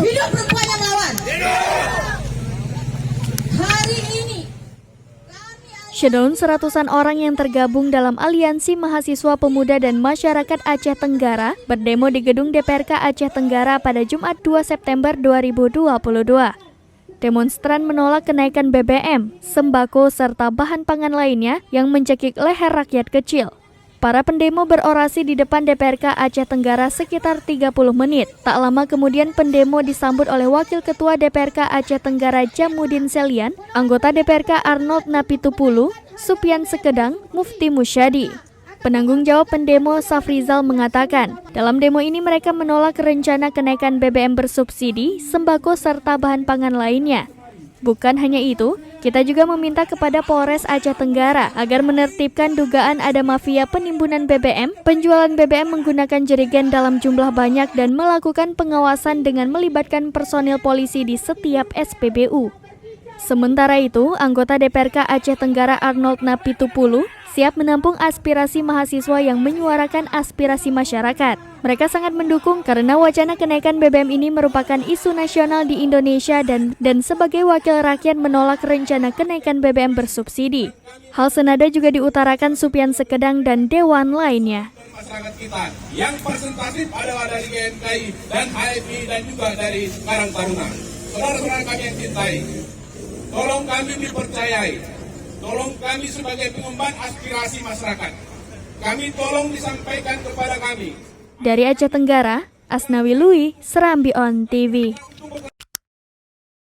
Hidup perempuan yang lawan. Hari ini Shutdown seratusan orang yang tergabung dalam Aliansi Mahasiswa Pemuda dan Masyarakat Aceh Tenggara berdemo di gedung DPRK Aceh Tenggara pada Jumat 2 September 2022. Demonstran menolak kenaikan BBM, sembako, serta bahan pangan lainnya yang mencekik leher rakyat kecil. Para pendemo berorasi di depan DPRK Aceh Tenggara sekitar 30 menit. Tak lama kemudian pendemo disambut oleh Wakil Ketua DPRK Aceh Tenggara Jamudin Selian, anggota DPRK Arnold Napitupulu, Supian Sekedang, Mufti Musyadi. Penanggung jawab pendemo Safrizal mengatakan, dalam demo ini mereka menolak rencana kenaikan BBM bersubsidi, sembako, serta bahan pangan lainnya. Bukan hanya itu, kita juga meminta kepada Polres Aceh Tenggara agar menertibkan dugaan ada mafia penimbunan BBM, penjualan BBM menggunakan jerigen dalam jumlah banyak dan melakukan pengawasan dengan melibatkan personil polisi di setiap SPBU. Sementara itu, anggota DPRK Aceh Tenggara Arnold Napitupulu siap menampung aspirasi mahasiswa yang menyuarakan aspirasi masyarakat. Mereka sangat mendukung karena wacana kenaikan BBM ini merupakan isu nasional di Indonesia dan sebagai wakil rakyat menolak rencana kenaikan BBM bersubsidi. Hal senada juga diutarakan Supian Sekedang dan dewan lainnya. Masyarakat kita yang presentatif adalah dari GMKI dan HMI dan juga dari Karang Taruna. Saudara-saudara kami yang cintai, tolong kami dipercayai. Tolong kami sebagai pengemban aspirasi masyarakat. Kami tolong disampaikan kepada kami. Dari Aceh Tenggara, Asnawi Lui, Serambi On TV.